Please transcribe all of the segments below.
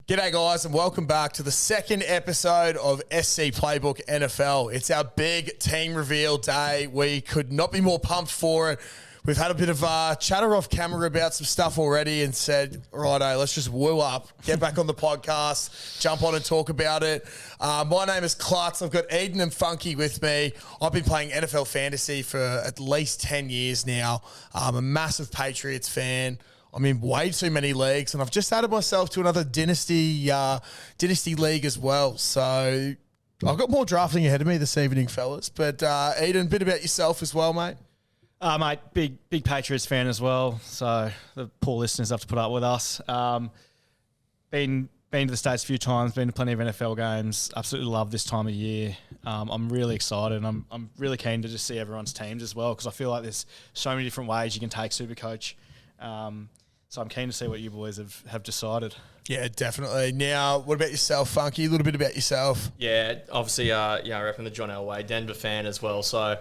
G'day guys and welcome back to the second episode of SC Playbook NFL. It's our big team reveal day. We could not be more pumped for it. We've had a bit of chatter off camera about some stuff already and said, righto, let's just woo up, get back on the podcast, jump on and talk about it. My name is Klutz. I've got Eden and Funky with me. I've been playing NFL fantasy for at least 10 years now. I'm a massive Patriots fan. I'm in way too many leagues, and I've just added myself to another dynasty league as well. So I've got more drafting ahead of me this evening, fellas. But Eden, a bit about yourself as well, mate. Mate, big Patriots fan as well. So the poor listeners have to put up with us. Been to the States a few times, been to plenty of NFL games. Absolutely love this time of year. I'm really excited. I'm really keen to just see everyone's teams as well because I feel like there's so many different ways you can take Supercoach. So I'm keen to see what you boys have decided. Yeah, definitely. Now, what about yourself, Funky? A little bit about yourself. Yeah, obviously, I repping the John Elway, Denver fan as well. So,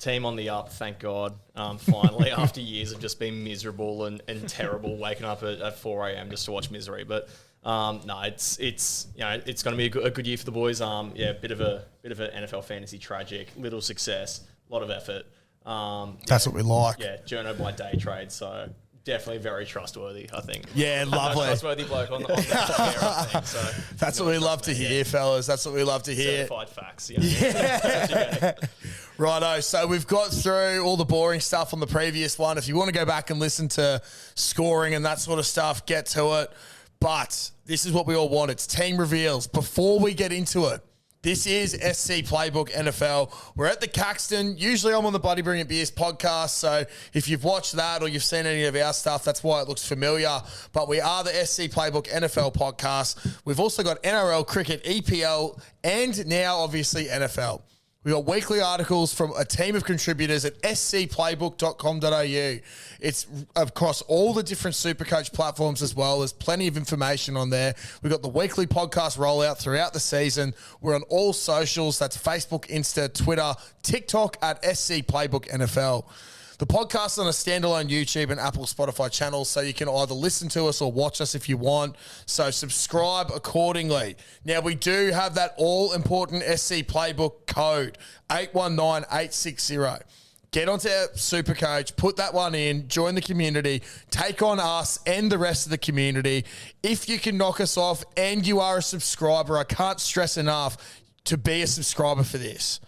team on the up, thank God. Finally, after years of just being miserable and terrible, waking up at 4 a.m. just to watch misery. But no, it's going to be a good year for the boys. Bit of an NFL fantasy tragic, little success, a lot of effort. That's what we like. Yeah, journo by day trade, so definitely very trustworthy, I think. Yeah, lovely. Trustworthy bloke on the thing, so that's what we love to hear, fellas. That's what we love to hear. Certified facts. Yeah. Righto, so we've got through all the boring stuff on the previous one. If you want to go back and listen to scoring and that sort of stuff, get to it. But this is what we all want. It's team reveals. Before we get into it, this is SC Playbook NFL. We're at the Caxton. Usually I'm on the Bloody Brilliant Beers podcast, so if you've watched that or you've seen any of our stuff, that's why it looks familiar. But we are the SC Playbook NFL podcast. We've also got NRL, cricket, EPL, and now obviously NFL. We got weekly articles from a team of contributors at scplaybook.com.au. It's across all the different Supercoach platforms as well. There's plenty of information on there. We've got the weekly podcast rollout throughout the season. We're on all socials. That's Facebook, Insta, Twitter, TikTok at SC Playbook NFL. The podcast's on a standalone YouTube and Apple Spotify channels, so you can either listen to us or watch us if you want. So subscribe accordingly. Now, we do have that all-important SC Playbook code, 819860. Get onto Supercoach, put that one in, join the community, take on us and the rest of the community. If you can knock us off and you are a subscriber, I can't stress enough to be a subscriber for this.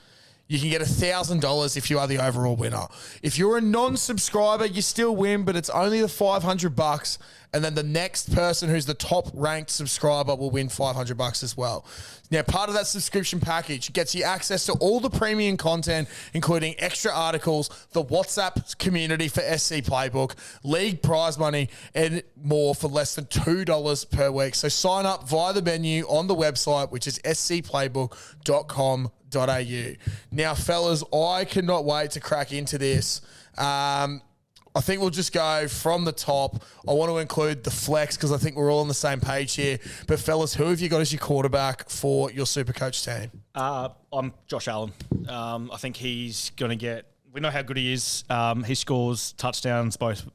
You can get $1,000 if you are the overall winner. If you're a non-subscriber, you still win, but it's only the $500, and then the next person who's the top-ranked subscriber will win $500 as well. Now, part of that subscription package gets you access to all the premium content, including extra articles, the WhatsApp community for SC Playbook, league prize money, and more for less than $2 per week. So sign up via the menu on the website, which is scplaybook.com.au. Now, fellas, I cannot wait to crack into this. I think we'll just go from the top. I want to include the flex because I think we're all on the same page here. But, fellas, who have you got as your quarterback for your Supercoach team? I'm Josh Allen. I think he's going to get – we know how good he is. He scores touchdowns both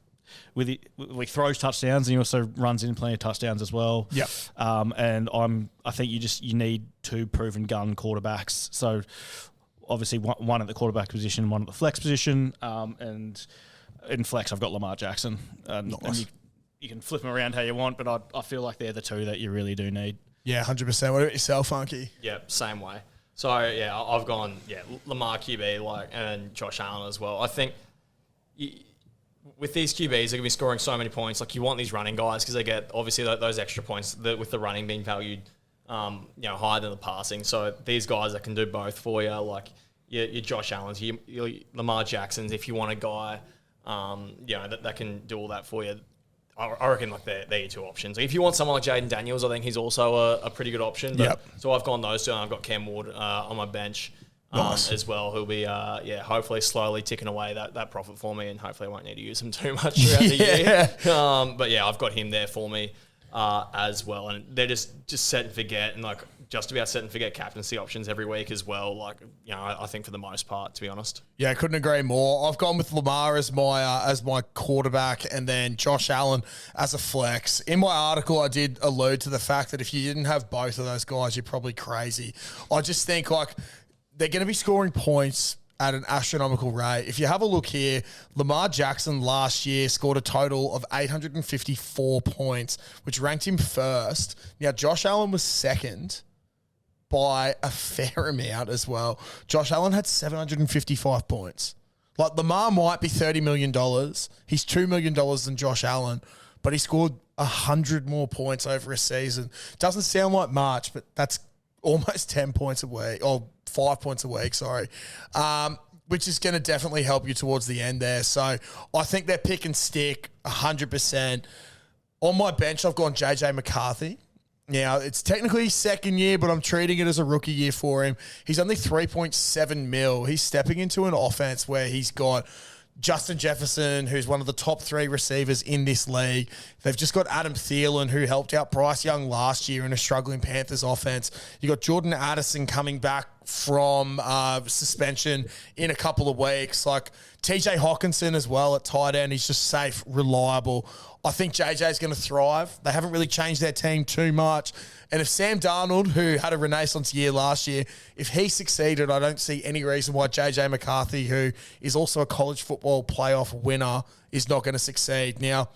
he throws touchdowns and he also runs in plenty of touchdowns as well. Yep. And I think you need two proven gun quarterbacks. So, obviously, one at the quarterback position, one at the flex position, and – in flex, I've got Lamar Jackson. Nice. And you can flip them around how you want, but I feel like they're the two that you really do need. Yeah, 100%. What about yourself, Funky? Yeah, same way. So, yeah, I've gone, Lamar QB and Josh Allen as well. I think with these QBs, they're going to be scoring so many points. Like, you want these running guys because they get, obviously, those extra points with the running being valued higher than the passing. So, these guys that can do both for you, like your Josh Allens, your Lamar Jacksons, if you want a guy that can do all that for you. I reckon like they're your two options. If you want someone like Jaden Daniels, I think he's also a pretty good option. But, so I've gone those two, and I've got Cam Ward on my bench as well, who'll be hopefully slowly ticking away that profit for me, and hopefully I won't need to use him too much throughout the year. But I've got him there for me as well, and they're just set and forget, and like just about set and forget captaincy options every week as well. Like, I think for the most part, to be honest. Yeah, I couldn't agree more. I've gone with Lamar as my quarterback, and then Josh Allen as a flex. In my article, I did allude to the fact that if you didn't have both of those guys, you're probably crazy. I just think they're going to be scoring points at an astronomical rate. If you have a look here, Lamar Jackson last year scored a total of 854 points, which ranked him first. Now, Josh Allen was second by a fair amount as well. Josh Allen had 755 points. Lamar might be $30 million. He's $2 million than Josh Allen, but he scored 100 more points over a season. Doesn't sound like much, but that's almost 10 points a week, or 5 points a week, sorry, which is going to definitely help you towards the end there. So I think they're pick and stick 100%. On my bench, I've gone JJ McCarthy. Now, it's technically his second year, but I'm treating it as a rookie year for him. He's only 3.7 mil. He's stepping into an offense where he's got Justin Jefferson, who's one of the top 3 receivers in this league. They've just got Adam Thielen, who helped out Bryce Young last year in a struggling Panthers offense. You got Jordan Addison coming back from suspension in a couple of weeks. TJ Hawkinson as well at tight end. He's just safe, reliable. I think JJ's going to thrive. They haven't really changed their team too much. And if Sam Darnold, who had a renaissance year last year, if he succeeded, I don't see any reason why JJ McCarthy, who is also a college football playoff winner, is not going to succeed. Now,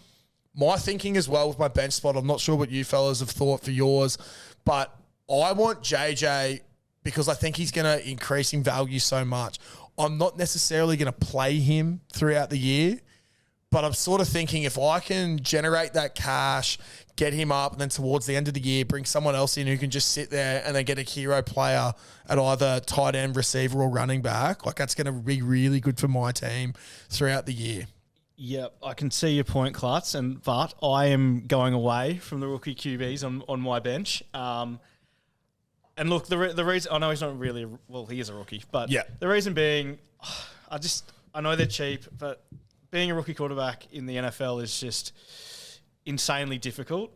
my thinking as well with my bench spot, I'm not sure what you fellas have thought for yours, but I want JJ because I think he's going to increase in value so much. I'm not necessarily going to play him throughout the year, but I'm sort of thinking if I can generate that cash, get him up, and then towards the end of the year, bring someone else in who can just sit there and then get a hero player at either tight end, receiver, or running back, that's going to be really good for my team throughout the year. Yep, I can see your point, Klutz, but I am going away from the rookie QBs on my bench. And look, the reason, I know he's not really, he is a rookie, but the reason being, I know they're cheap, but being a rookie quarterback in the NFL is just insanely difficult.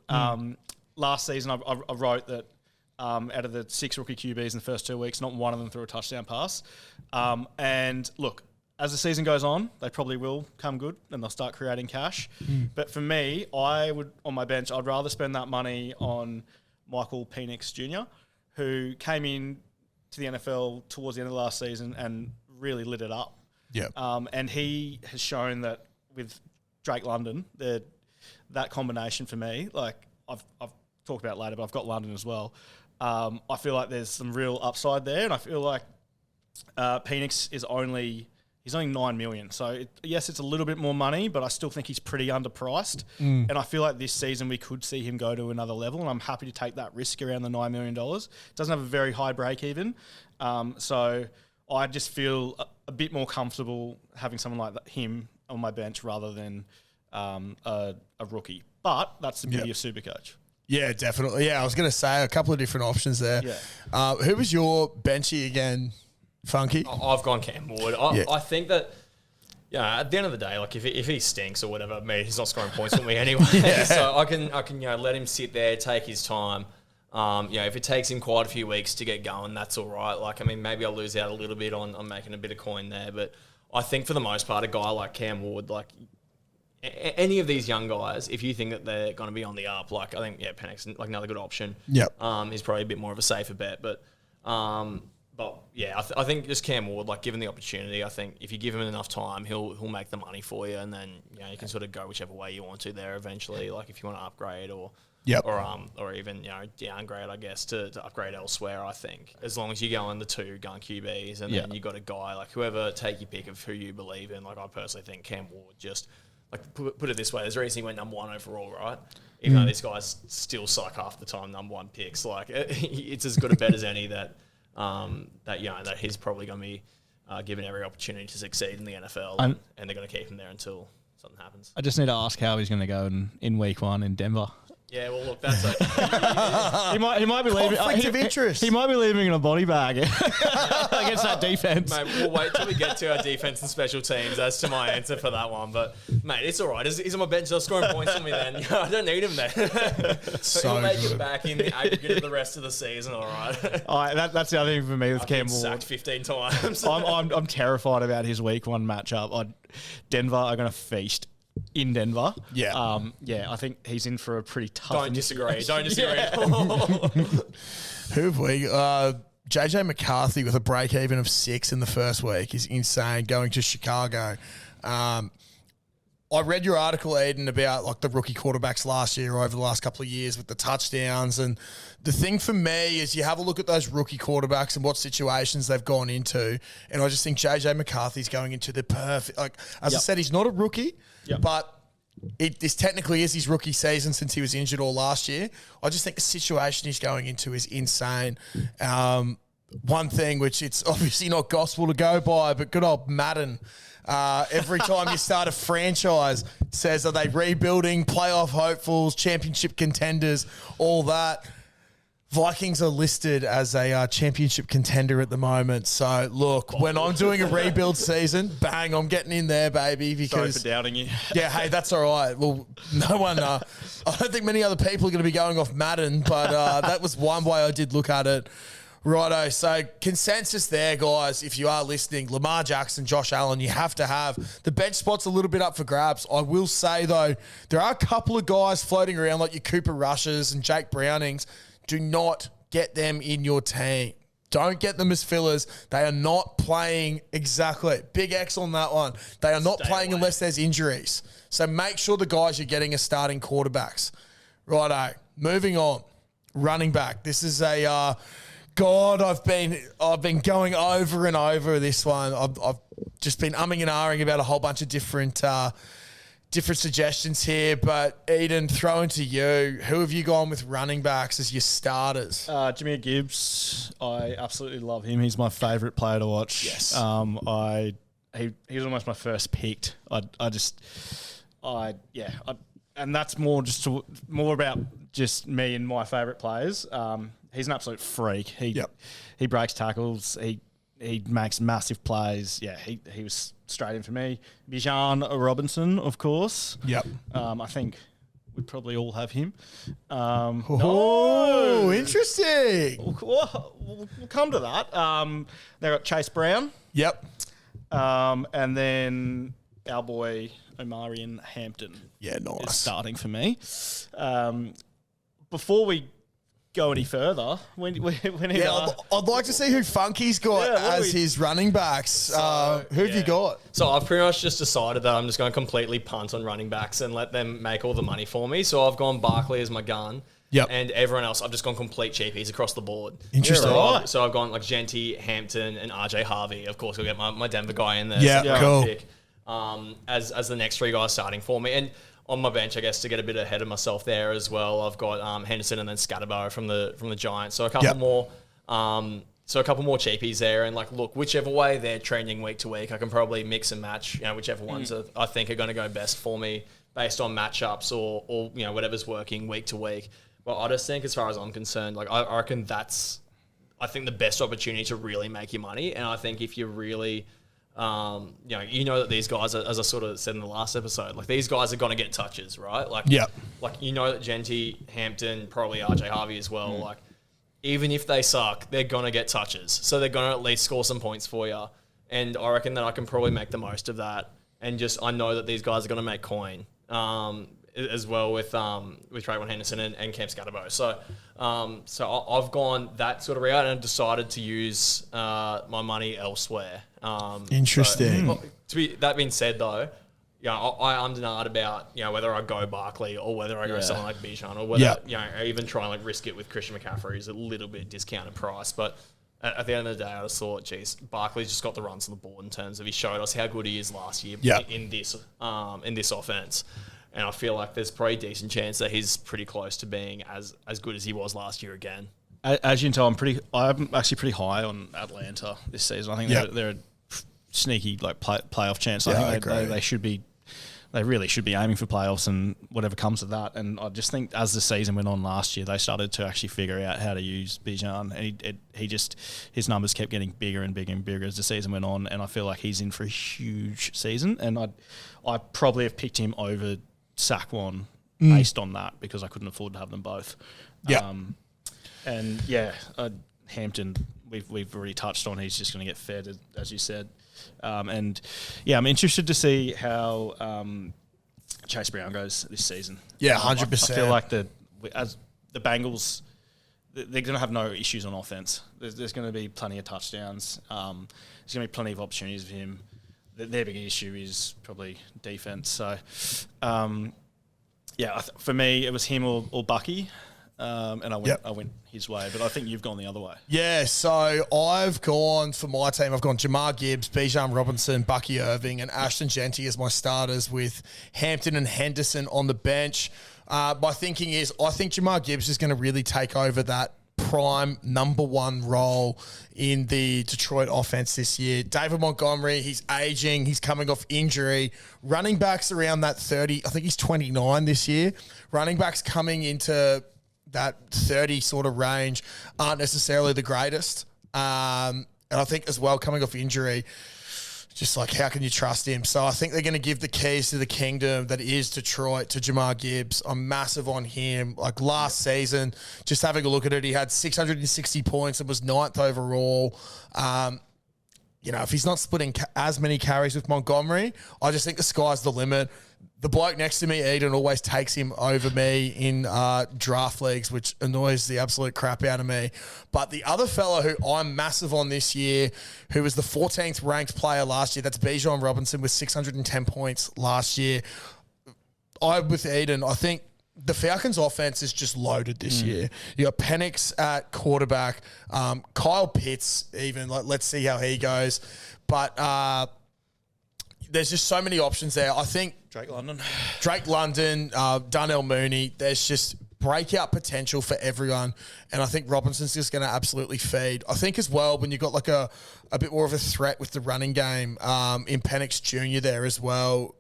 Last season, I wrote that out of the 6 rookie QBs in the first 2 weeks, not one of them threw a touchdown pass. And look, as the season goes on, they probably will come good and they'll start creating cash. But for me, on my bench, I'd rather spend that money on Michael Penix Jr., who came in to the NFL towards the end of last season and really lit it up. Yeah. And he has shown that with Drake London, that combination for me, I've talked about it later, but I've got London as well. I feel like there's some real upside there, and I feel like Penix is only 9 million. So yes, it's a little bit more money, but I still think he's pretty underpriced. And I feel like this season we could see him go to another level, and I'm happy to take that risk around the $9 million. Doesn't have a very high break even. So I just feel a bit more comfortable having someone like him on my bench rather than a rookie. But that's the beauty of Supercoach. Yeah, definitely. Yeah, I was going to say a couple of different options there. Yeah. Who was your benchy again, Funky? I've gone Cam Ward. I think that, at the end of the day, if he stinks or whatever, he's not scoring points for me anyway. So I can let him sit there, take his time. If it takes him quite a few weeks to get going, that's all right. Maybe I'll lose out a little bit on making a bit of coin there, but I think for the most part, a guy like Cam Ward, any of these young guys, if you think that they're going to be on the up, I think Penix another good option. Yep. He's probably a bit more of a safer bet, but I think just Cam Ward, given the opportunity, I think if you give him enough time, he'll make the money for you, and then you can sort of go whichever way you want to there eventually. If you want to upgrade or even downgrade, I guess to upgrade elsewhere. I think as long as you go on the 2 gun QBs, and then you got a guy whoever, take your pick of who you believe in. I personally think Cam Ward just. Put it this way, there's a reason he went number 1 overall, right? Even though this guy's still half the time number 1 picks. It's as good a bet as any that he's probably going to be given every opportunity to succeed in the NFL, and they're going to keep him there until something happens. I just need to ask how he's going to go in week 1 in Denver. Yeah, well, look, that's okay. He might be leaving. Conflict of interest. He might be leaving in a body bag against that defense. Mate, we'll wait till we get to our defense and special teams as to my answer for that one. But, mate, it's all right. He's on my bench. They're scoring points for me then. I don't need him then. So he'll make good. it back in the aggregate of the rest of the season, all right? That's the other thing for me with Cam Ward. Sacked 15 times. I'm terrified about his week 1 matchup. Denver are going to feast in Denver. Yeah. I think he's in for a pretty tough. Don't disagree. Don't disagree. Who have we? JJ McCarthy with a break even of 6 in the first week is insane. Going to Chicago. I read your article, Eden, about like the rookie quarterbacks last year or over the last couple of years with the touchdowns. And the thing for me is you have a look at those rookie quarterbacks and what situations they've gone into. And I just think JJ McCarthy's going into the perfect, like, as I said, he's not a rookie, but this technically is his rookie season since he was injured all last year. I just think the situation he's going into is insane. One thing, which it's obviously not gospel to go by, but good old Madden. Every time you start a franchise, it says, are they rebuilding, playoff hopefuls, championship contenders, all that. Vikings are listed as a championship contender at the moment. So, look, when I'm doing a rebuild season, bang, I'm getting in there, baby. Because, Sorry for doubting you. Yeah, hey, that's all right. Well, no one, I don't think many other people are going to be going off Madden, but that was one way I did look at it. Righto, so consensus there, guys. If you are listening, Lamar Jackson, Josh Allen, you have to have. The bench spot's a little bit up for grabs. I will say, though, there are a couple of guys floating around like your Cooper Rushes and Jake Brownings. Do not get them in your team. Don't get them as fillers. They are not playing exactly. Big X on that one. They are not playing unless there's injuries. So make sure the guys you're getting are starting quarterbacks. Righto, moving on. Running back. This is a... God, I've been going over and over this one. I've just been umming and ahhing about a whole bunch of different suggestions here. But Eden, throwing to you, who have you gone with running backs as your starters? Jameer Gibbs. I absolutely love him. He's my favourite player to watch. Yes. He was almost my first picked. And that's more about just me and my favourite players. He's an absolute freak. He breaks tackles. He makes massive plays. Yeah, he was straight in for me. Bijan Robinson, of course. Yep. I think we probably all have him. Interesting. We'll come to that. They've got Chase Brown. Yep. And then our boy Omarion Hampton. Yeah, nice. Is starting for me. Before we go any further, I'd like to see who Funky's got as his running backs. Who have you got? So I've pretty much just decided that I'm just going to completely punt on running backs and let them make all the money for me. So I've gone Barkley as my gun. Yep. And everyone else, I've just gone complete cheapies across the board. Interesting. So I've gone like Genty, Hampton, and RJ Harvey. Of course, we'll get my Denver guy in there. Yeah, cool. Pick, as the next 3 guys starting for me. And on my bench, I guess, to get a bit ahead of myself there as well, I've got Henderson and then Scatterbo from the Giants. So a couple more. So a couple more cheapies there, and like, look, whichever way they're trending week to week, I can probably mix and match. Whichever ones I think are going to go best for me based on matchups or whatever's working week to week. But I just think, as far as I'm concerned, like I reckon that's the best opportunity to really make your money. And I think if you really that these guys, as I sort of said in the last episode, like these guys are going to get touches, right? Like, that Genty, Hampton, probably RJ Harvey as well. Like, even if they suck, they're going to get touches. So they're going to at least score some points for you. And I reckon that I can probably make the most of that. And I know that these guys are going to make coin as well with Trayvon Henderson and Cam Scatterbo. So I've gone that sort of route and decided to use my money elsewhere. Interesting. That being said, though, I undenied about whether I go Barkley or whether I go someone like Bijan or whether I even try and risk it with Christian McCaffrey, who's a little bit discounted price. But at the end of the day, I just thought, geez, Barkley's just got the runs on the board in terms of he showed us how good he is last year in this offense. And I feel like there's probably a decent chance that he's pretty close to being as good as he was last year again. As you can tell, I'm actually pretty high on Atlanta this season. I think they're a sneaky playoff chance. I think they should be they really should be aiming for playoffs and whatever comes of that. And I just think as the season went on last year, they started to actually figure out how to use Bijan, and his numbers kept getting bigger and bigger and bigger as the season went on. And I feel like he's in for a huge season, and I probably have picked him over Saquon based on that because I couldn't afford to have them both. Yeah, Hampton, we've already touched on. He's just going to get fed, as you said. I'm interested to see how Chase Brown goes this season. Yeah, 100%. I feel like as the Bengals, they're going to have no issues on offense. There's going to be plenty of touchdowns. There's going to be plenty of opportunities for him. Their big issue is probably defense. So, for me, it was him or Bucky. And I went his way, but I think you've gone the other way. Yeah, so I've gone, for my team, I've gone Jamar Gibbs, Bijan Robinson, Bucky Irving, and Ashton Genty as my starters with Hampton and Henderson on the bench. My thinking is I think Jamar Gibbs is going to really take over that prime number one role in the Detroit offense this year. David Montgomery, he's aging. He's coming off injury. Running backs around that 30, I think he's 29 this year. Running backs coming into that 30 sort of range aren't necessarily the greatest. And I think as well, coming off injury, just like how can you trust him? So I think they're going to give the keys to the kingdom that is Detroit to Jamar Gibbs. I'm massive on him. Like last season, just having a look at it, he had 660 points and was 9th overall. If he's not splitting as many carries with Montgomery, I just think the sky's the limit. The bloke next to me, Eden, always takes him over me in draft leagues, which annoys the absolute crap out of me. But the other fella who I'm massive on this year, who was the 14th ranked player last year, that's Bijan Robinson with 610 points last year. With Eden, I think the Falcons' offense is just loaded this year. You got Penix at quarterback, Kyle Pitts even. Let's see how he goes. But there's just so many options there. I think Drake London, Darnell Mooney, there's just breakout potential for everyone. And I think Robinson's just going to absolutely feed. I think as well, when you've got like a bit more of a threat with the running game in Penix Jr. there as well,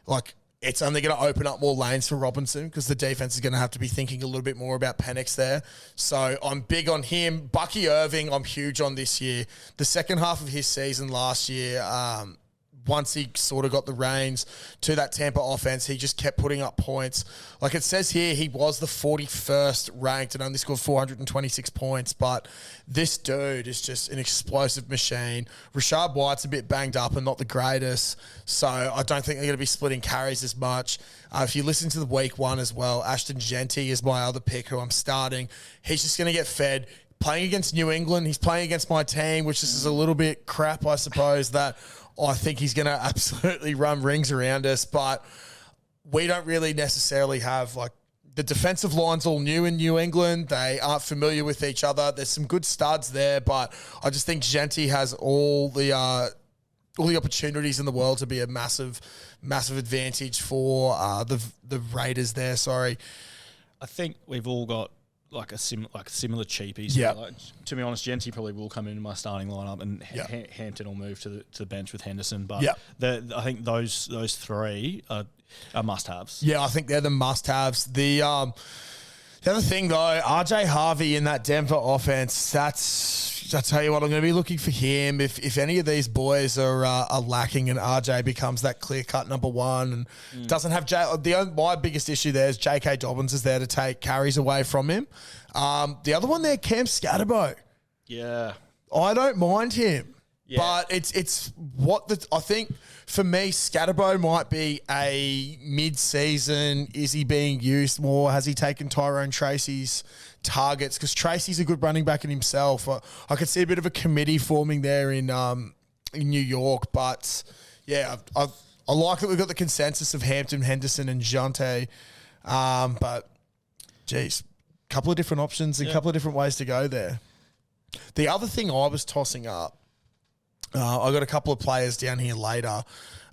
like it's only going to open up more lanes for Robinson because the defense is going to have to be thinking a little bit more about Penix there. So I'm big on him. Bucky Irving, I'm huge on this year. The second half of his season last year, once he sort of got the reins to that Tampa offense, he just kept putting up points. Like it says here, he was the 41st ranked and only scored 426 points, but this dude is just an explosive machine. Rashad White's a bit banged up and not the greatest, so I don't think they're going to be splitting carries as much. If you listen to the week one as well, Ashton Genty is my other pick who I'm starting. He's just going to get fed. Playing against New England, he's playing against my team, which is a little bit crap, I suppose, that I think he's going to absolutely run rings around us, but we don't really necessarily have like the defensive line's all new in New England. They aren't familiar with each other. There's some good studs there, but I just think Genty has all the opportunities in the world to be a massive, massive advantage for the Raiders there. Sorry. I think we've all got like similar cheapies. Yeah. Like, to be honest, Genty probably will come into my starting lineup, and Hampton will move to the bench with Henderson. But I think those three are must-haves. Yeah, I think they're the must-haves. The other thing though, RJ Harvey in that Denver offense, I tell you what, I'm going to be looking for him. If any of these boys are lacking and RJ becomes that clear-cut number one and doesn't have my biggest issue there is J.K. Dobbins is there to take carries away from him. The other one there, Cam Scatterbo. Yeah. I don't mind him. Yeah. But it's what I think for me, Scatterbo might be a mid-season. Is he being used more? Has he taken Tyrone Tracy's targets? Because Tracy's a good running back in himself. I could see a bit of a committee forming there in New York. But yeah, I like that we've got the consensus of Hampton, Henderson, and Jante. But geez, a couple of different options and a couple of different ways to go there. The other thing I was tossing up. I got a couple of players down here later.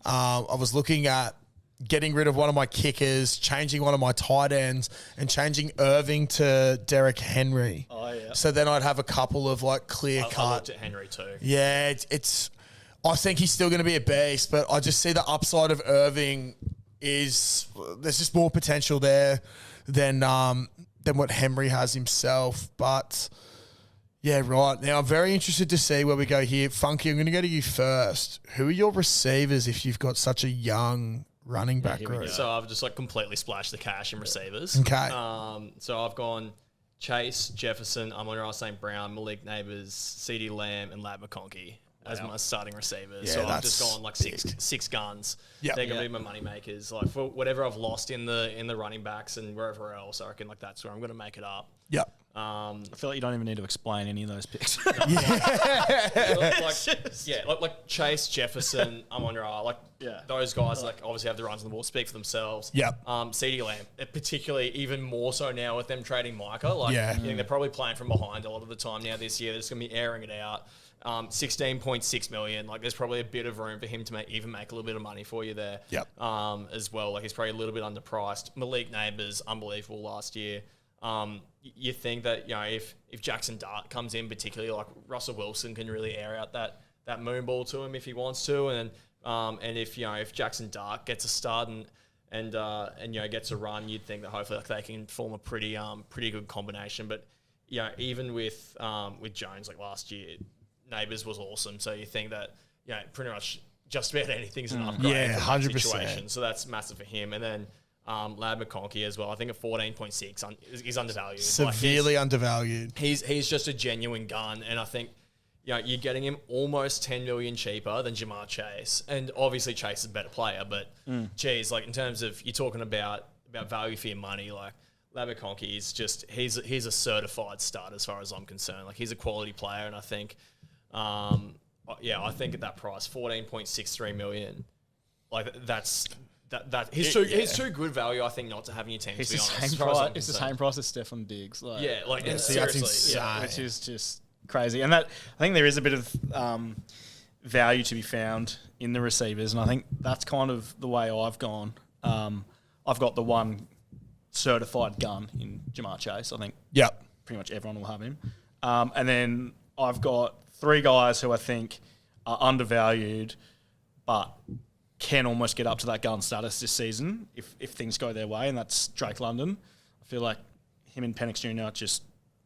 I was looking at getting rid of one of my kickers, changing one of my tight ends, and changing Irving to Derrick Henry. Oh, yeah. So then I'd have a couple of like clear cut. I looked at Henry too. Yeah, it's. I think he's still going to be a beast, but I just see the upside of Irving there's just more potential there than what Henry has himself. But yeah, right. Now I'm very interested to see where we go here. Funky, I'm going to go to you first. Who are your receivers if you've got such a young running back group? So I've just completely splashed the cash in receivers. Okay. So I've gone Chase, Jefferson, Amon-Ra St. Brown, Malik Neighbours, CD Lamb, and Lab McConkey as my starting receivers. Yeah, so I've just gone six guns. Yep. They're gonna be my money makers. Like for whatever I've lost in the running backs and wherever else, I reckon that's where I'm gonna make it up. Yep. I feel like you don't even need to explain any of those picks. like Chase, Jefferson, Amon-Ra, those guys obviously have the runs on the ball, speak for themselves. Yep. CeeDee Lamb, particularly even more so now with them trading Micah. I think they're probably playing from behind a lot of the time now this year. They're just going to be airing it out. 16.6 million. There's probably a bit of room for him to make a little bit of money for you there. Yep. As well. He's probably a little bit underpriced. Malik Neighbours, unbelievable last year. You think that if Jackson Dart comes in, particularly Russell Wilson can really air out that moon ball to him if he wants to, and if Jackson Dart gets a start and gets a run, you'd think that hopefully they can form a pretty good combination. But even with Jones last year, Neighbours was awesome. So you think that pretty much just about anything's an upgrade. Yeah, 100%. Situation. So that's massive for him, and then. Lad McConkey as well. I think at 14.6 is undervalued. Severely undervalued. He's just a genuine gun, and I think you're getting him almost 10 million cheaper than Jamar Chase. And obviously Chase is a better player, but geez, in terms of you're talking about value for your money, Lad McConkey is just he's a certified stud as far as I'm concerned. He's a quality player, and I think I think at that price, 14.63 million, he's too good value, I think, not to have in your team. It's to be the honest, it's the same price as Stefan Diggs. Seriously, that's insane. which is just crazy. And I think there is a bit of value to be found in the receivers, and I think that's kind of the way I've gone. I've got the one certified gun in Jamar Chase. I think pretty much everyone will have him. And then I've got three guys who I think are undervalued, but can almost get up to that gun status this season if things go their way, and that's Drake London. I feel like him and Penix Jr. just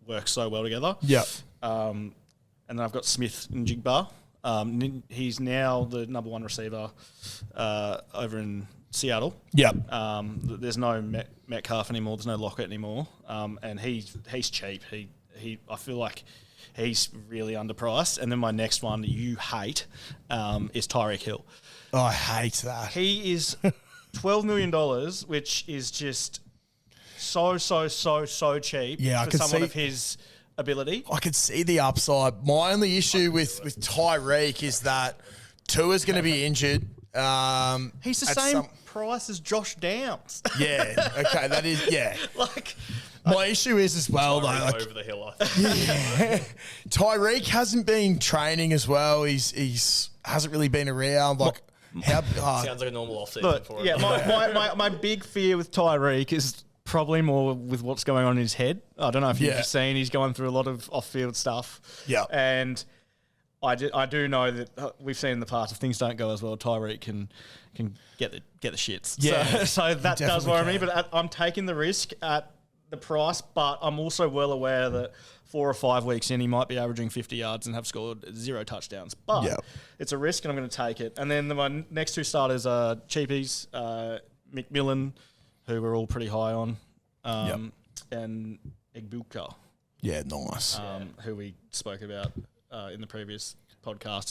work so well together. Yep. Um, And then I've got Smith and Jigba. He's now the number one receiver over in Seattle. Yep. There's no Metcalf anymore. There's no Lockett anymore. And he's cheap. I feel like he's really underpriced. And then my next one that you hate is Tyreek Hill. Oh, I hate that. He is $12 million, which is just so cheap for someone of his ability. I could see the upside. My only issue with Tyreek is that Tua's going to be injured. He's the same price as Josh Downs. Yeah. Okay. That is. Yeah. My issue is as well. over the hill. I think. Tyreek hasn't been training as well. He's hasn't really been around. Sounds like a normal off-season for him. Yeah, my big fear with Tyreek is probably more with what's going on in his head. I don't know if you've seen, he's going through a lot of off-field stuff. Yeah. And I do know that we've seen in the past, if things don't go as well, Tyreek can get the shits. Yeah. So that does worry me, can. but I'm taking the risk at the price, but I'm also well aware that 4 or 5 weeks in, he might be averaging 50 yards and have scored 0 touchdowns. But it's a risk, and I'm going to take it. And then my next two starters are cheapies, McMillan, who we're all pretty high on, and Egbuka. Yeah, nice. Who we spoke about in the previous podcast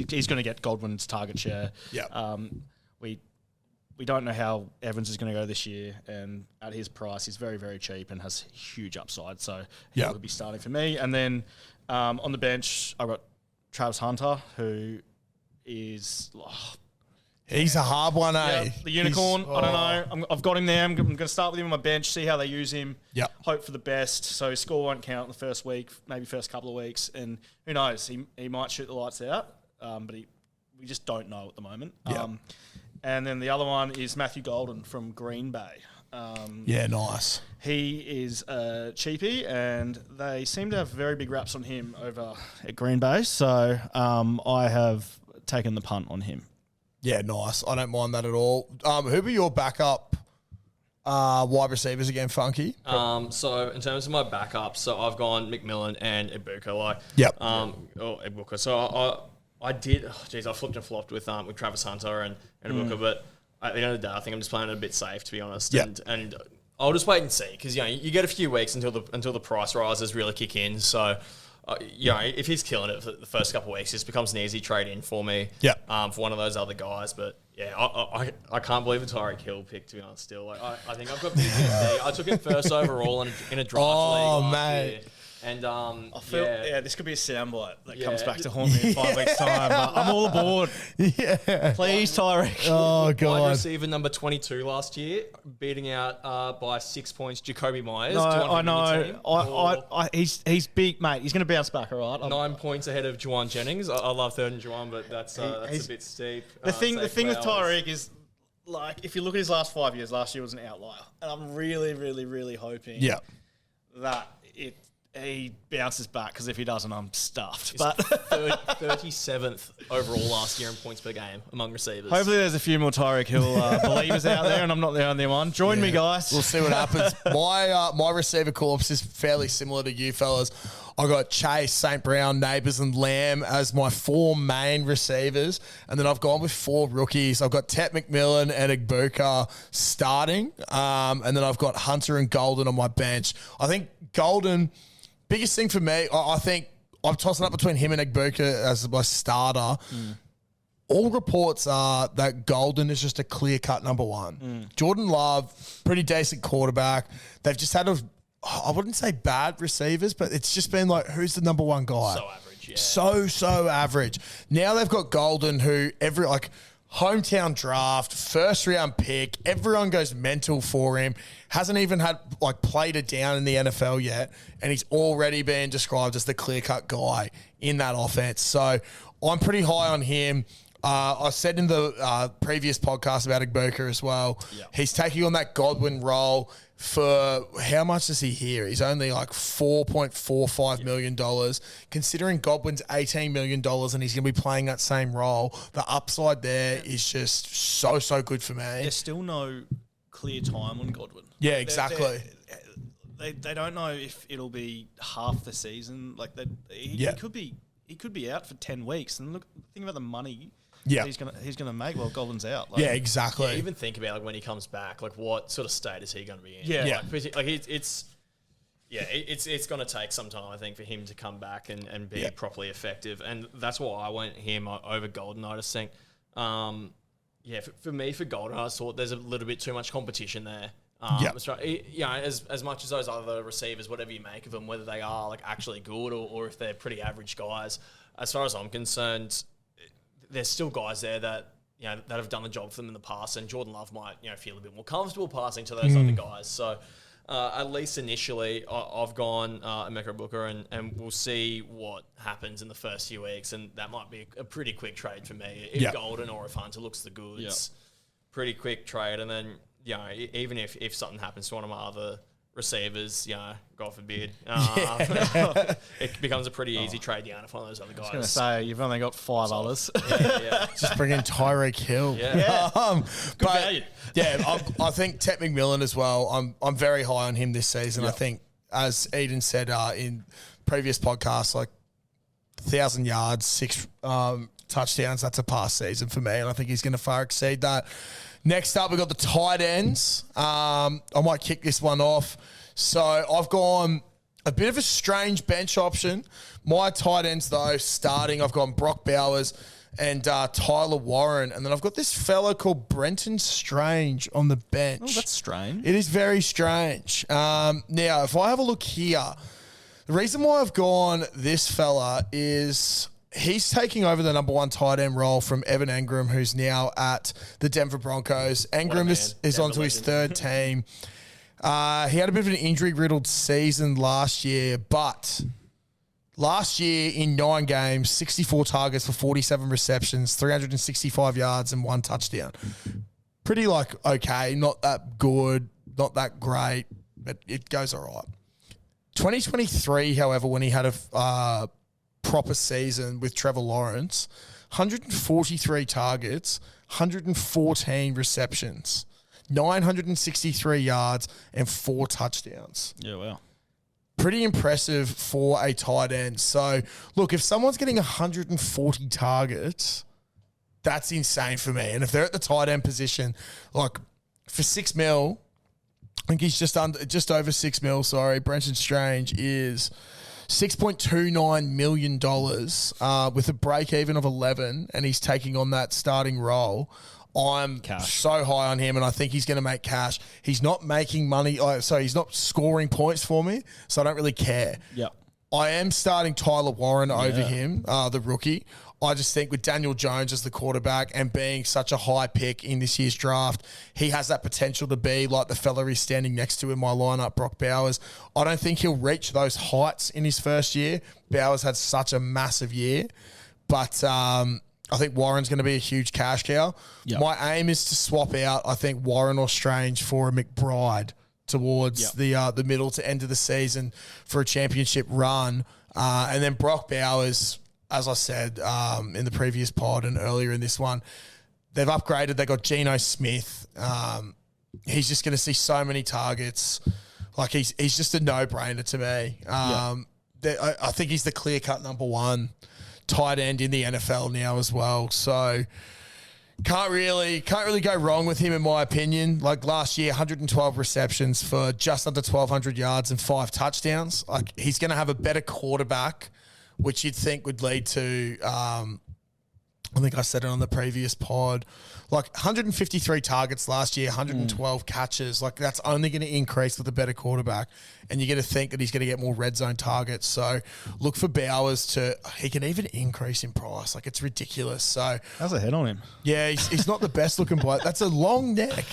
he's going to get Godwin's target share. Yeah. We don't know how Evans is going to go this year, and at his price, he's very, very cheap and has huge upside. So he will be starting for me. And then on the bench, I've got Travis Hunter, who is... he's a hard one, eh? Yeah, the unicorn. I don't know. I've got him there. I'm going to start with him on my bench, see how they use him. Yep. Hope for the best. So his score won't count in the first week, maybe first couple of weeks. And who knows? He might shoot the lights out, but we just don't know at the moment. Yep. And then the other one is Matthew Golden from Green Bay. Nice. He is a cheapie, and they seem to have very big raps on him over at Green Bay. So I have taken the punt on him. Yeah, nice. I don't mind that at all. Who were your backup wide receivers again, Funky? So in terms of my backups, so I've gone McMillan and Ibuka. Ibuka. So I did. I flipped and flopped with Travis Hunter and Ibuka, but at the end of the day, I think I'm just playing it a bit safe, to be honest. Yep. And I'll just wait and see, because you get a few weeks until the price rises really kick in. So if he's killing it for the first couple of weeks, this becomes an easy trade in for me. Yep. For one of those other guys, but. Yeah, I can't believe the Tyreek Hill pick, to be honest, still. Like, I think I've got PTSD. I took him first overall in a draft league. Oh, mate. Year. And I feel this could be a soundbite that comes back to haunt me in 5 weeks' time. But I'm all aboard. Yeah. Please, Tyreek. Oh, God. Wide receiver number 22 last year, beating out by 6 points Jacoby Myers. No, I know. He's big, mate. He's going to bounce back, all right? 9 points ahead of Juwan Jennings. I love third and Juwan, but that's a bit steep. The thing with Tyreek is, like, if you look at his last 5 years, last year was an outlier. And I'm really, really, really hoping that he bounces back, because if he doesn't, I'm stuffed. But 37th overall last year in points per game among receivers. Hopefully there's a few more Tyreek Hill believers out there, and I'm not the only one. Join me, guys. We'll see what happens. My receiver corpse is fairly similar to you fellas. I got Chase, St. Brown, Neighbours, and Lamb as my 4 main receivers. And then I've gone with 4 rookies. I've got Tet McMillan and Ibuka starting. And then I've got Hunter and Golden on my bench. I think Golden... Biggest thing for me, I think I'm tossing up between him and Ibuka as my starter. All reports are that Golden is just a clear-cut number 1. Jordan Love, pretty decent quarterback. They've just had I wouldn't say bad receivers, but it's just been like, who's the number 1 guy? So average, yeah. So average. Now they've got Golden, who hometown draft, first round pick. Everyone goes mental for him. Hasn't even played it down in the NFL yet, and he's already been described as the clear-cut guy in that offense. So I'm pretty high on him. I said in the previous podcast about Ibuka as well, he's taking on that Godwin role for how much is he here? He's only like $4.45 million. Considering Godwin's $18 million and he's going to be playing that same role, the upside there is just so good for me. There's still no clear time on Godwin. Yeah, exactly. They don't know if it'll be half the season. He could be out for 10 weeks. And look, think about the money. Yeah, he's gonna make while Godwin's out. Exactly. Yeah, even think about when he comes back, what sort of state is he going to be in? Yeah, it's going to take some time, I think, for him to come back and be properly effective, and that's why I went him over Golden. I just think, for me, for Golden, I thought there's a little bit too much competition there. As much as those other receivers, whatever you make of them, whether they are actually good or if they're pretty average guys, as far as I'm concerned, there's still guys there that that have done the job for them in the past, and Jordan Love might feel a bit more comfortable passing to those other guys. So at least initially, I've gone Emeka Booker, and we'll see what happens in the first few weeks, and that might be a pretty quick trade for me. If Golden or if Hunter looks the goods, pretty quick trade, and then even if something happens to one of my other receivers, God forbid, it becomes a pretty easy trade down if one of those other guys. I was going to say, you've only got 5 others. Just bring in Tyreek Hill. Good value. I think Tet McMillan as well. I'm very high on him this season. I think, as Eden said in previous podcasts, 1,000 yards, 6 touchdowns, that's a past season for me, and I think he's going to far exceed that. Next up, we've got the tight ends. I might kick this one off. So I've gone a bit of a strange bench option. My tight ends, though, starting, I've gone Brock Bowers and Tyler Warren. And then I've got this fella called Brenton Strange on the bench. Oh, that's strange. It is very strange. Now, if I have a look here, the reason why I've gone this fella is... he's taking over the number 1 tight end role from Evan Engram, who's now at the Denver Broncos. Engram is onto his 3rd team. He had a bit of an injury-riddled season last year, but last year in 9 games, 64 targets for 47 receptions, 365 yards and 1 touchdown. Pretty okay, not that good, not that great, but it goes all right. 2023, however, when he had a proper season with Trevor Lawrence, 143 targets, 114 receptions, 963 yards, and 4 touchdowns. Yeah, wow. Pretty impressive for a tight end. So, look, if someone's getting 140 targets, that's insane for me. And if they're at the tight end position, like for $6 million, I think he's just over $6 million. Sorry, Brenton Strange is $6.29 million with a break even of 11, and he's taking on that starting role. I'm so high on him, and I think he's going to make cash. He's not making money, so he's not scoring points for me, so I don't really care. Yep. I am starting Tyler Warren over him, the rookie. I just think with Daniel Jones as the quarterback and being such a high pick in this year's draft, he has that potential to be like the fella he's standing next to in my lineup, Brock Bowers. I don't think he'll reach those heights in his first year. Bowers had such a massive year, but I think Warren's going to be a huge cash cow. Yep. My aim is to swap out, I think, Warren or Strange for a McBride towards the middle to end of the season for a championship run. And then Brock Bowers, as I said in the previous pod and earlier in this one, they've upgraded. They got Geno Smith. He's just going to see so many targets. Like he's just a no-brainer to me. I think he's the clear-cut number one tight end in the NFL now as well. So can't really go wrong with him in my opinion. Like last year, 112 receptions for just under 1,200 yards and 5 touchdowns. Like he's going to have a better quarterback, which you'd think would lead to, I think I said it on the previous pod, like 153 targets last year, 112 catches. Like that's only going to increase with a better quarterback. And you're going to think that he's going to get more red zone targets. So look for Bowers he can even increase in price. Like it's ridiculous. So how's a head on him? Yeah, he's not the best looking bloke. That's a long neck.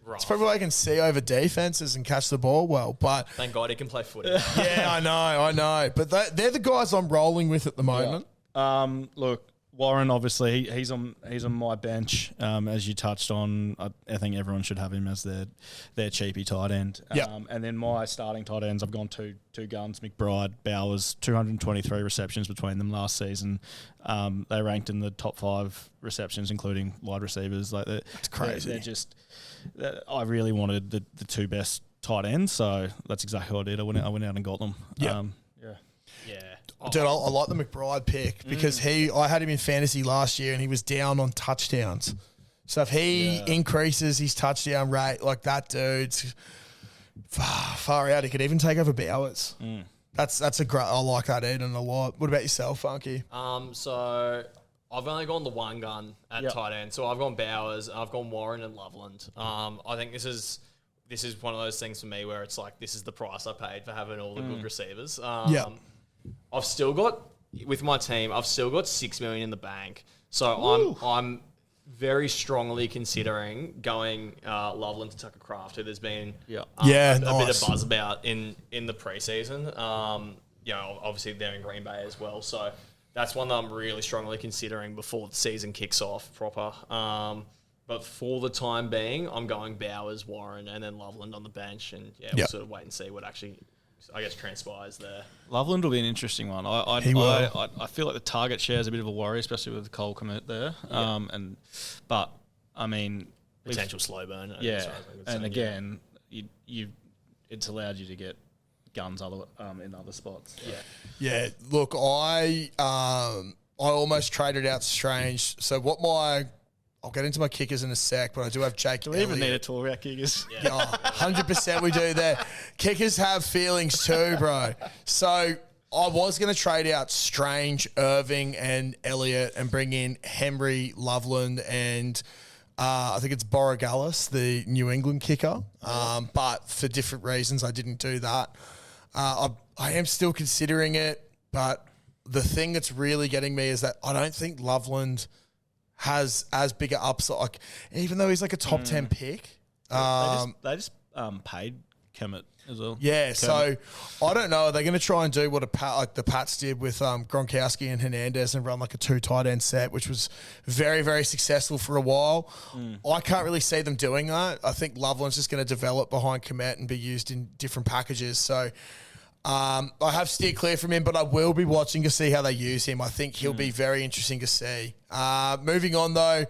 Rough. It's probably why I can see over defenses and catch the ball well. But thank God he can play footy. Yeah, I know. But they're the guys I'm rolling with at the moment. Yeah. Look, Warren, obviously, he's on my bench. As you touched on, I think everyone should have him as their cheapy tight end. And then my starting tight ends, I've gone two guns, McBride, Bowers, 223 receptions between them last season. They ranked in the top 5 receptions, including wide receivers. Like that's crazy. I really wanted the 2 best tight ends, so that's exactly what I did. I went out and got them. Yeah. Yeah. Dude, I like the McBride pick because I had him in fantasy last year and he was down on touchdowns. So if he increases his touchdown rate like that, dude's far out. He could even take over Bowers. That's a great. I like that Eden a lot. What about yourself, Funky? So I've only gone the one gun at tight end. So I've gone Bowers, I've gone Warren and Loveland. I think this is one of those things for me where it's like this is the price I paid for having all the good receivers. I've still got with my team. I've still got $6 million in the bank, so I'm very strongly considering going Loveland to Tucker Craft, who there's been a bit of buzz about in the preseason. Obviously they're in Green Bay as well, so that's one that I'm really strongly considering before the season kicks off proper. But for the time being, I'm going Bowers, Warren, and then Loveland on the bench, and we'll sort of wait and see what actually, I guess, transpires there. Loveland will be an interesting one. I feel like the target share is a bit of a worry, especially with Cole Kmet there. But I mean, potential slow burn. It's allowed you to get guns in other spots. Yeah. Look, I almost traded out Strange. So I'll get into my kickers in a sec, but I do have Jake Elliott. Do we even need to talk about kickers? Yeah, 100% we do there. Kickers have feelings too, bro. So I was going to trade out Strange, Irving, and Elliott and bring in Henry, Loveland, and I think it's Borogalis, the New England kicker. But for different reasons, I didn't do that. I am still considering it, but the thing that's really getting me is that I don't think Loveland has as big an upside, like, even though he's like a top 10 pick. They just paid Kemet as well. Yeah, so I don't know. Are they going to try and do what the Pats did with Gronkowski and Hernandez and run like a 2 tight end set, which was very, very successful for a while? I can't really see them doing that. I think Loveland's just going to develop behind Komet and be used in different packages. So I have steered clear from him, but I will be watching to see how they use him. I think he'll be very interesting to see. Moving on, though,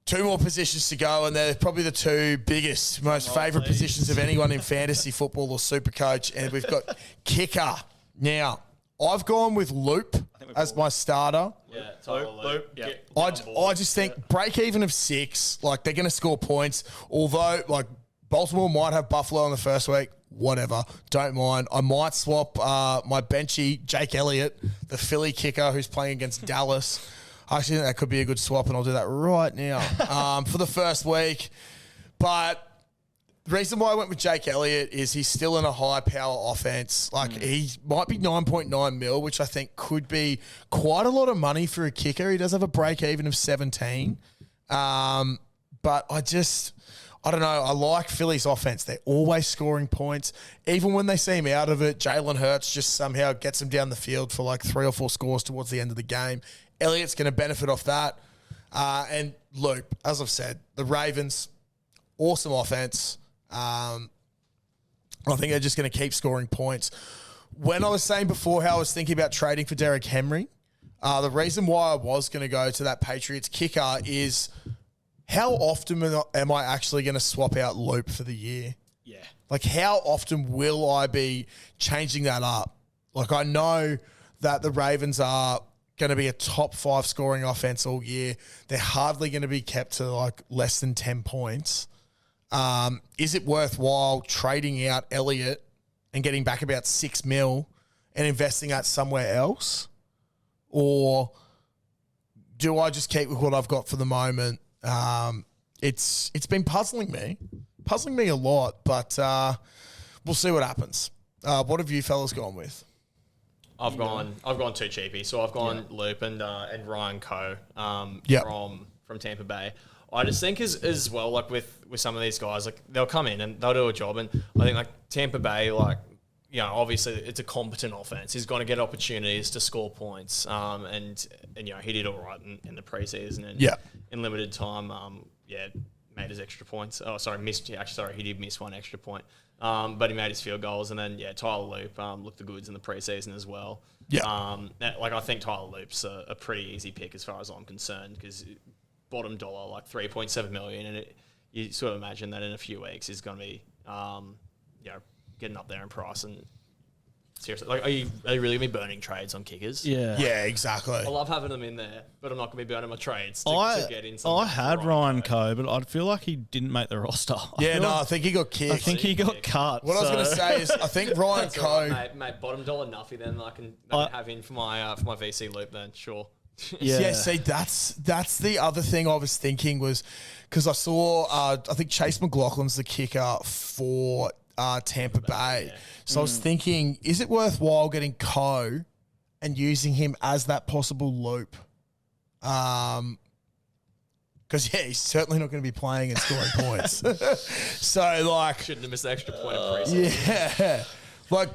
2 more positions to go, and they're probably the 2 biggest, most favourite positions of anyone in fantasy football or Supercoach, and we've got kicker. Now, I've gone with Loop as my starter. Yeah, Loop. Yeah. I just think break even of 6, like they're going to score points. Although, like Baltimore might have Buffalo in the first week, whatever, don't mind. I might swap my benchy Jake Elliott, the Philly kicker who's playing against Dallas. I actually think that could be a good swap, and I'll do that right now for the first week. But the reason why I went with Jake Elliott is he's still in a high-power offense. Like, he might be 9.9 mil, which I think could be quite a lot of money for a kicker. He does have a break-even of 17. But I don't know. I like Philly's offense. They're always scoring points. Even when they seem out of it, Jalen Hurts just somehow gets them down the field for like 3 or 4 scores towards the end of the game. Elliott's going to benefit off that. And Loop, as I've said, the Ravens, awesome offense. I think they're just going to keep scoring points. When I was saying before how I was thinking about trading for Derrick Henry, the reason why I was going to go to that Patriots kicker is how often am I actually going to swap out Loop for the year? Yeah. Like, how often will I be changing that up? Like, I know that the Ravens are going to be a top 5 scoring offense all year. They're hardly going to be kept to like less than 10 points. Is it worthwhile trading out Elliott and getting back about 6 mil and investing that somewhere else? Or do I just keep with what I've got for the moment? It's been puzzling me a lot, but we'll see what happens. What have you fellas gone with? I've gone 2 cheapies. So I've gone Loop and Ryan Coe from Tampa Bay. I just think as well, like with some of these guys, like they'll come in and they'll do a job, and I think like Tampa Bay, like, you know, obviously it's a competent offense. He's going to get opportunities to score points, and you know, he did all right in the preseason and in limited time. Made his extra points. Oh, sorry, missed. Actually, sorry, he did miss 1 extra point. But he made his field goals, and then Tyler Loop looked the goods in the preseason as well. Like I think Tyler Loop's a pretty easy pick as far as I'm concerned, because bottom dollar, like 3.7 million, and you sort of imagine that in a few weeks he's going to be, getting up there in price. And seriously, like, are you really going to be burning trades on kickers? Yeah, exactly. I love having them in there, but I'm not going to be burning my trades to get in. I had Ryan Coe, but I feel like he didn't make the roster. I think he got kicked. I think he got cut. What I was going to say is, I think Ryan Coe, mate, bottom dollar Nuffy. Then I can have in for my VC Loop. Then sure. See, that's the other thing I was thinking was, because I saw, I think Chase McLaughlin's the kicker for Tampa Bay. So I was thinking, is it worthwhile getting Coe and using him as that possible Loop? Because, he's certainly not going to be playing and scoring points. So, like... Shouldn't have missed the extra point of preseason. Yeah. Like,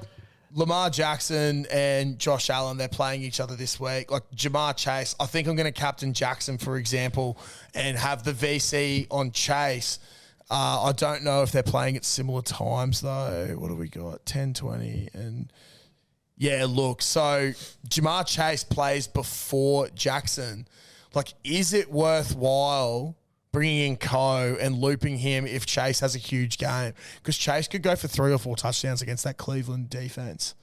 Lamar Jackson and Josh Allen, they're playing each other this week. Like, Jamar Chase, I think I'm going to captain Jackson, for example, and have the VC on Chase. I don't know if they're playing at similar times, though. What do we got? 10, 20, and... Yeah, look, so Jamar Chase plays before Jackson. Like, is it worthwhile bringing in Coe and looping him if Chase has a huge game? Because Chase could go for 3 or 4 touchdowns against that Cleveland defense.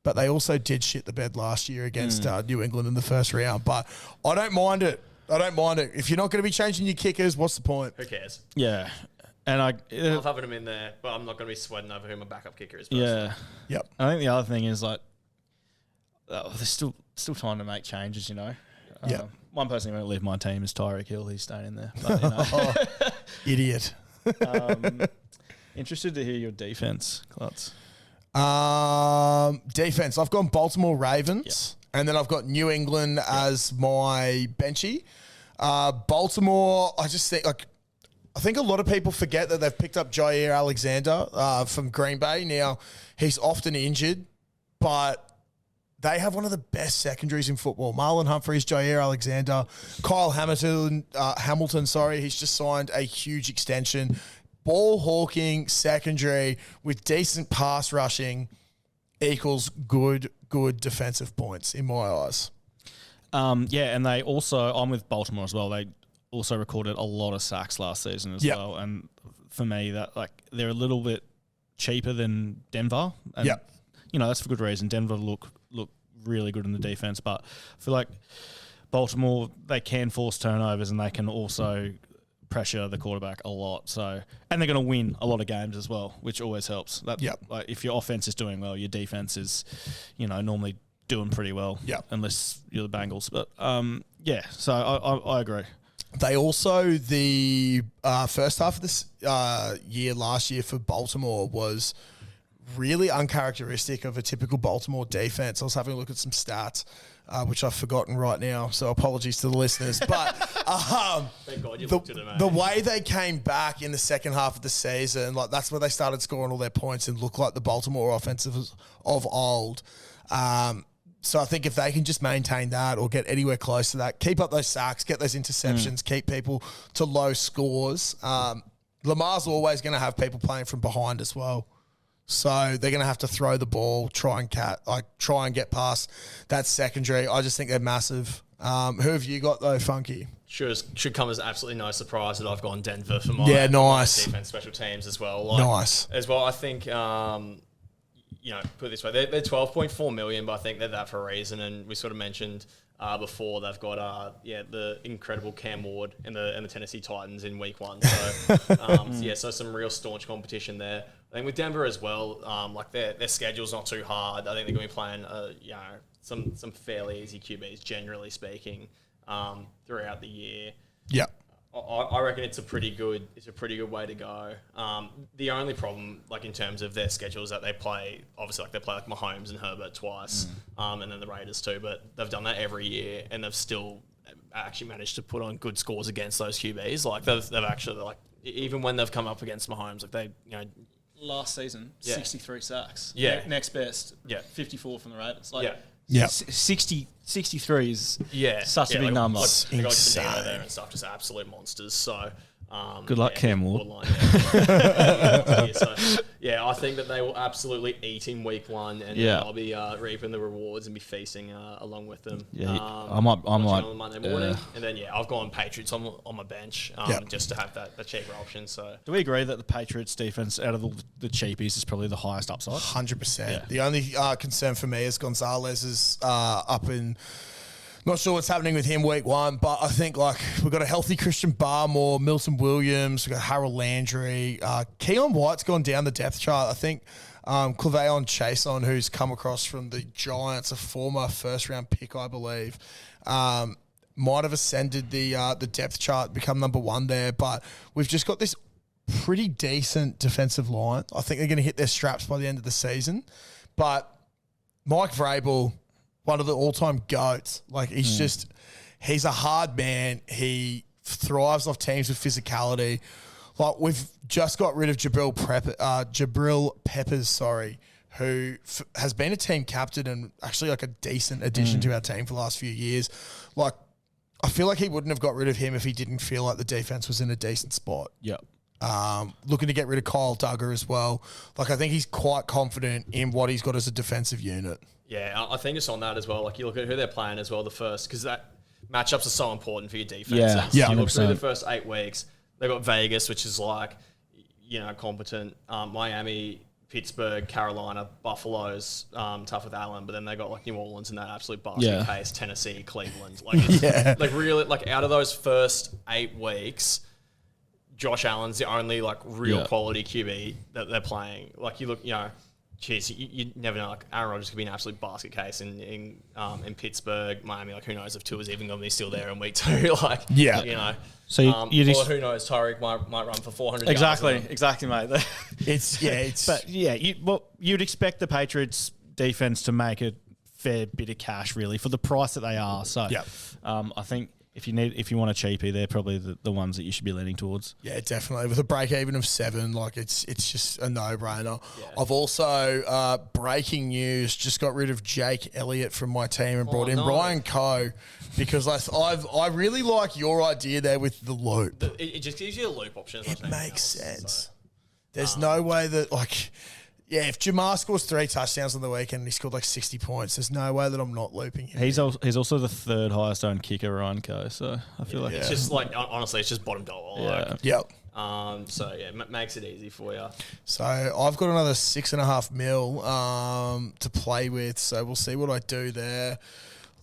But they also did shit the bed last year against New England in the first round. But I don't mind it. If you're not going to be changing your kickers, what's the point? Who cares? Yeah. And I love having him in there, but I'm not going to be sweating over who my backup kicker is. Yeah. Yep. I think the other thing is, like, there's still time to make changes, you know. Yeah. One person who won't leave my team is Tyreek Hill. He's staying in there. But, you know. Idiot. Interested to hear your defense, Klutz. Defense. I've gone Baltimore Ravens, and then I've got New England as my benchy. Baltimore, I just think, like, I think a lot of people forget that they've picked up Jair Alexander from Green Bay. Now, he's often injured, but they have one of the best secondaries in football. Marlon Humphreys, Jair Alexander, Kyle Hamilton, he's just signed a huge extension. Ball hawking secondary with decent pass rushing. equals good defensive points in my eyes. Yeah, and they also, I'm with Baltimore as well. They also recorded a lot of sacks last season as well. And for me, that they're a little bit cheaper than Denver. And, that's for good reason. Denver look really good in the defense, but I feel like Baltimore, they can force turnovers and they can also pressure the quarterback a lot. So, and they're going to win a lot of games as well, which always helps. Like if your offense is doing well, your defense is, normally doing pretty well. Unless you're the Bengals. But so I agree. They also, the first half of this year last year for Baltimore was really uncharacteristic of a typical Baltimore defense. I was having a look at some stats, which I've forgotten right now, so apologies to the listeners. But thank God you looked at it, mate. The way they came back in the second half of the season, that's where they started scoring all their points and looked like the Baltimore offensive of old. So I think if they can just maintain that or get anywhere close to that, keep up those sacks, get those interceptions, keep people to low scores. Lamar's always going to have people playing from behind as well. So they're going to have to throw the ball, try and get past that secondary. I just think they're massive. Who have you got though, Funky? Should come as absolutely no surprise that I've gone Denver for my defense special teams as well. Nice. As well, I think, put it this way, they're 12.4 million, but I think they're that for a reason. And we sort of mentioned before they've got the incredible Cam Ward and the Tennessee Titans in week 1. So so some real staunch competition there. I think with Denver as well, their schedule's not too hard. I think they're going to be playing some fairly easy QBs, generally speaking, throughout the year. Yeah. I reckon it's a pretty good way to go. The only problem, in terms of their schedule, is that they play Mahomes and Herbert twice, and then the Raiders too. But they've done that every year, and they've still actually managed to put on good scores against those QBs. They've actually even when they've come up against Mahomes, last season 63 sacks. Yeah, next best. 54 from the Raiders. 63 is such a big number. They got Canino there and stuff, just absolute monsters. So good luck, Cam Ward. I think that they will absolutely eat in week 1, and I'll be reaping the rewards and be feasting along with them. I'm on Monday morning, and then I've gone Patriots on my bench just to have that cheaper option. So, do we agree that the Patriots defense out of all the cheapies is probably the highest upside? 100%. The only concern for me is Gonzalez is up in. Not sure what's happening with him week 1, but I think we've got a healthy Christian Barmore, Milton Williams, we've got Harold Landry. Keon White's gone down the depth chart. I think Cleveon Chason, who's come across from the Giants, a former first-round pick, I believe, might have ascended the depth chart, become number 1 there. But we've just got this pretty decent defensive line. I think they're going to hit their straps by the end of the season. But Mike Vrabel, one of the all-time GOATs. He's a hard man. He thrives off teams with physicality. We've just got rid of Jabril Peppers, who has been a team captain and actually a decent addition to our team for the last few years. I feel like he wouldn't have got rid of him if he didn't feel like the defense was in a decent spot. Yep. Looking to get rid of Kyle Duggar as well. I think he's quite confident in what he's got as a defensive unit. Yeah, I think it's on that as well. You look at who they're playing as well, the first, because that matchups are so important for your defense. Yeah, you look through the first 8 weeks, they've got Vegas, which is competent. Miami, Pittsburgh, Carolina, Buffalo's tough with Allen, but then they got New Orleans in that absolute basket case, Tennessee, Cleveland. Really, out of those first 8 weeks, Josh Allen's the only real quality QB that they're playing. You look, you never know. Aaron Rodgers could be an absolute basket case in Pittsburgh, Miami. Who knows if Tua's even going to be still there in week 2? So or who knows? Tyreek might run for 400. Exactly, mate. But you'd expect the Patriots defense to make a fair bit of cash, really, for the price that they are. So, I think. If you want a cheapie, they're probably the ones that you should be leaning towards. Yeah, definitely. With a break even of 7, it's just a no-brainer. Yeah. I've also, breaking news, just got rid of Jake Elliott from my team and brought in Ryan Coe because I really like your idea there with the loop. It just gives you a loop option. It makes sense. So. There's no way that Yeah, if Jamar scores 3 touchdowns on the weekend and he scored like 60 points, there's no way that I'm not looping him. He's also the 3rd highest owned kicker, Ryan Coe. So I feel like it's just like, honestly, it's just bottom dollar. Yeah. Like, Yep. So yeah, makes it easy for you. So I've got another 6.5 mil to play with. So we'll see what I do there.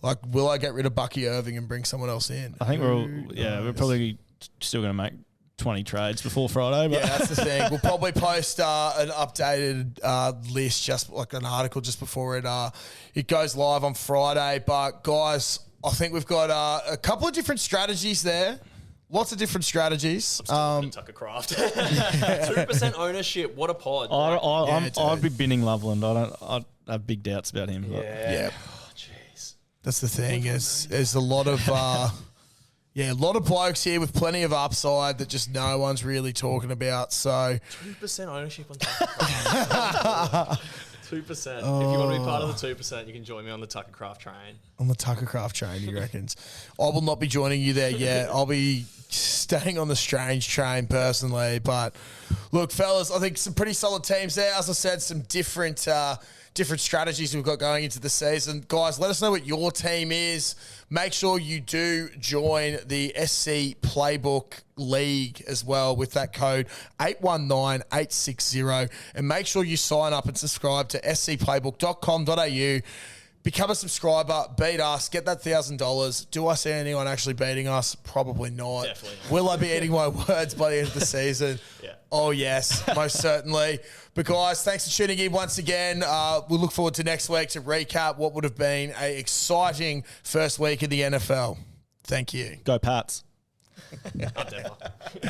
Like, will I get rid of Bucky Irving and bring someone else in? I think we're probably still going to make 20 trades before Friday. But Yeah, that's the thing. We'll probably post an updated list, just like an article just before it goes live on Friday. But guys, I think we've got a couple of different strategies there. Lots of different strategies. Tucker Craft. 2% ownership. What a pod. I'd be binning Loveland. I have big doubts about him. Yeah. Oh, jeez. That's the thing. There's a lot of a lot of blokes here with plenty of upside that just no one's really talking about. So 2% ownership on Tucker Craft. 2%. If you want to be part of the 2%, you can join me on the Tucker Craft train. On the Tucker Craft train, he reckons. I will not be joining you there yet. I'll be staying on the Strange train personally. But look, fellas, I think some pretty solid teams there. As I said, some different strategies we've got going into the season. Guys, let us know what your team is. Make sure you do join the SC Playbook League as well with that code 819860. And make sure you sign up and subscribe to scplaybook.com.au. Become a subscriber, beat us, get that $1,000. Do I see anyone actually beating us? Probably not. Definitely not. Will I be eating my words by the end of the season? Yeah. Oh, yes, most certainly. But, guys, thanks for tuning in once again. We'll look forward to next week to recap what would have been an exciting first week in the NFL. Thank you. Go Pats. Oh, definitely.